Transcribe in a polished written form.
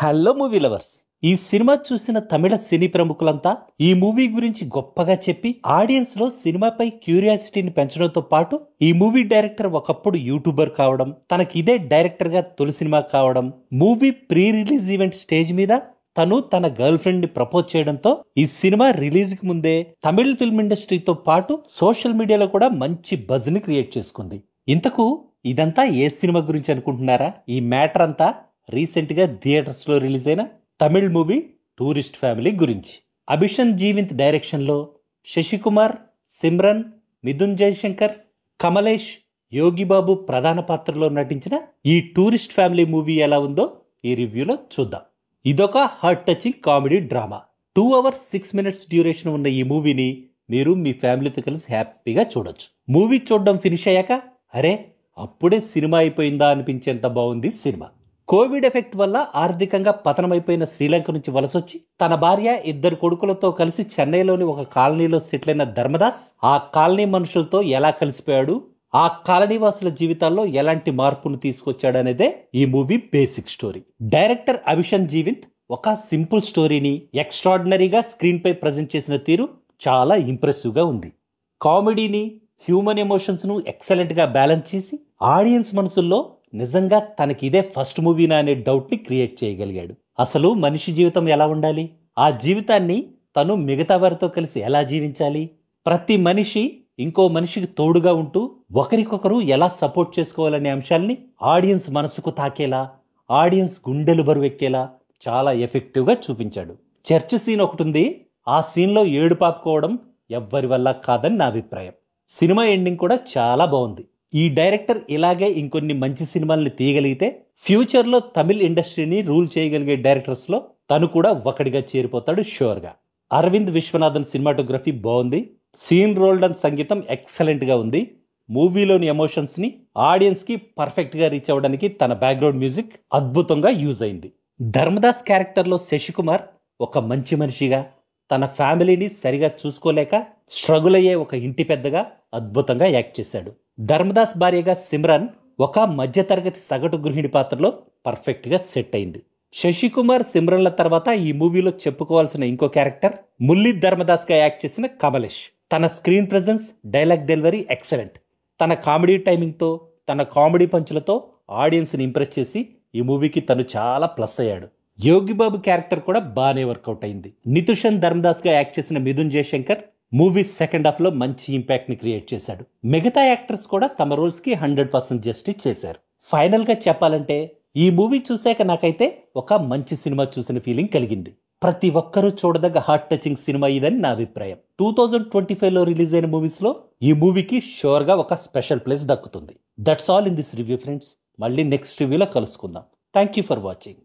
Hello movie lovers. ఈ cinema చూసిన తమిళ సినీ ప్రముఖులంతా ఈ మూవీ గురించి గొప్పగా చెప్పి ఆడియన్స్ లో సినిమాపై క్యూరియాసిటీని పెంచడంతో పాటు ఈ మూవీ డైరెక్టర్ ఒకప్పుడు యూట్యూబర్ కావడం, తనకి ఇదే డైరెక్టర్ గా తొలి సినిమా కావడం, movie pre release event stage మీద తను తన గర్ల్ ఫ్రెండ్ ని ప్రపోజ్ చేయడంతో ఈ సినిమా రిలీజ్ కి ముందే తమిళ ఫిల్మ్ ఇండస్ట్రీతో పాటు సోషల్ మీడియాలో కూడా మంచి బజ్ ని క్రియేట్ చేసుకుంది. ఇంతకు ఇదంతా ఏ సినిమా గురించి అనుకుంటున్నారా? ఈ మ్యాటర్ అంతా రీసెంట్ గా థియేటర్స్ లో రిలీజ్ అయిన తమిళ్ మూవీ టూరిస్ట్ ఫ్యామిలీ గురించి. అభిషన్ జీవింత్ డైరెక్షన్ లో శశికుమార్, సిమ్రన్, మిథున్ జయశంకర్, కమలేష్, యోగిబాబు ప్రధాన పాత్రలో నటించిన ఈ టూరిస్ట్ ఫ్యామిలీ మూవీ ఎలా ఉందో ఈ రివ్యూలో చూద్దాం. ఇదొక heart touching comedy drama. 2 hours 6 minutes duration ఉన్న ఈ మూవీని మీరు మీ ఫ్యామిలీతో కలిసి హ్యాపీగా చూడొచ్చు. మూవీ చూడడం ఫినిష్ అయ్యాక అరే అప్పుడే సినిమా అయిపోయిందా అనిపించేంత బాగుంది సినిమా. కోవిడ్ ఎఫెక్ట్ వల్ల ఆర్థికంగా పతనమైపోయిన శ్రీలంక నుంచి వలసొచ్చి తన భార్య, 2 కొడుకులతో కలిసి చెన్నైలోని ఒక కాలనీలో సెటిల్ అయిన ధర్మదాస్ ఆ కాలనీ మనుషులతో ఎలా కలిసిపోయాడు, ఆ కాలనీవాసుల జీవితాల్లో ఎలాంటి మార్పును తీసుకొచ్చాడనేదే ఈ మూవీ బేసిక్ స్టోరీ. డైరెక్టర్ అభిషన్ జీవింత్ ఒక సింపుల్ స్టోరీని ఎక్స్ట్రాడినరీగా స్క్రీన్ పై ప్రజెంట్ చేసిన తీరు చాలా ఇంప్రెసివ్ గా ఉంది. కామెడీని, హ్యూమన్ ఎమోషన్స్ ను ఎక్సలెంట్ గా బ్యాలెన్స్ చేసి ఆడియన్స్ మనసుల్లో నిజంగా తనకి ఇదే ఫస్ట్ మూవీనా అనే డౌట్ ని క్రియేట్ చేయగలిగాడు. అసలు మనిషి జీవితం ఎలా ఉండాలి, ఆ జీవితాన్ని తను మిగతా వారితో కలిసి ఎలా జీవించాలి, ప్రతి మనిషి ఇంకో మనిషికి తోడుగా ఉంటూ ఒకరికొకరు ఎలా సపోర్ట్ చేసుకోవాలనే అంశాల్ని ఆడియన్స్ మనసుకు తాకేలా, ఆడియన్స్ గుండెలు బరువెక్కేలా చాలా ఎఫెక్టివ్ గా చూపించాడు. చర్చ్ సీన్ ఒకటి ఉంది, ఆ సీన్ లో ఏడు పాపుకోవడం ఎవ్వరి వల్ల కాదని నా అభిప్రాయం. సినిమా ఎండింగ్ కూడా చాలా బాగుంది. ఈ డైరెక్టర్ ఇలాగే ఇంకొన్ని మంచి సినిమాల్ని తీయగలిగితే ఫ్యూచర్ లో తమిళ్ ఇండస్ట్రీని రూల్ చేయగలిగే డైరెక్టర్స్ లో తను కూడా ఒకటిగా చేరిపోతాడు షూర్ గా. అరవింద్ విశ్వనాథన్ సినిమాటోగ్రఫీ బాగుంది. సీన్ రోల్డన్ సంగీతం ఎక్సలెంట్ గా ఉంది. మూవీలోని ఎమోషన్స్ ని ఆడియన్స్ కి పర్ఫెక్ట్ గా రీచ్ అవ్వడానికి తన బ్యాక్గ్రౌండ్ మ్యూజిక్ అద్భుతంగా యూజ్ అయింది. ధర్మదాస్ క్యారెక్టర్ లో శశికుమార్ ఒక మంచి మనిషిగా, తన ఫ్యామిలీని సరిగా చూసుకోలేక స్ట్రగుల్ అయ్యే ఒక ఇంటి పెద్దగా అద్భుతంగా యాక్ట్ చేశాడు. ధర్మదాస్ భార్యగా సిమ్రన్ ఒక మధ్యతరగతి సగటు గృహిణి పాత్రలో పర్ఫెక్ట్ గా సెట్ అయింది. శశికుమార్, సిమ్రన్ల తర్వాత ఈ మూవీలో చెప్పుకోవాల్సిన ఇంకో క్యారెక్టర్ ముల్లి ధర్మదాస్ గా యాక్ట్ చేసిన కమలేష్. తన screen presence, dialogue delivery excellent. తన కామెడీ టైమింగ్ తో, తన కామెడీ పంచులతో ఆడియన్స్ ని ఇంప్రెస్ చేసి ఈ మూవీకి తను చాలా ప్లస్ అయ్యాడు. యోగిబాబు క్యారెక్టర్ కూడా బాగానే వర్కౌట్ అయింది. నితుషన్ ధర్మదాస్ గా యాక్ట్ చేసిన Mithun Jayashankar movie second half లో మంచి ఇంపాక్ట్ ని క్రియేట్ చేశాడు. మిగతా యాక్టర్స్ కూడా తమ రోల్స్ కి 100% జస్టిస్ చేశారు. ఫైనల్ గా చెప్పాలంటే ఈ మూవీ చూశాక నాకైతే ఒక మంచి సినిమా చూసిన ఫీలింగ్ కలిగింది. ప్రతి ఒక్కరూ చూడదగ్గ హార్ట్ టచింగ్ సినిమా ఇదని నా అభిప్రాయం. 2025 లో రిలీజ్ అయిన మూవీస్ లో ఈ మూవీకి షూర్ గా ఒక స్పెషల్ ప్లేస్ దక్కుతుంది. That's all in this review friends. మళ్ళీ నెక్స్ట్ రివ్యూలో కలుసుకుందాం. Thank you for watching.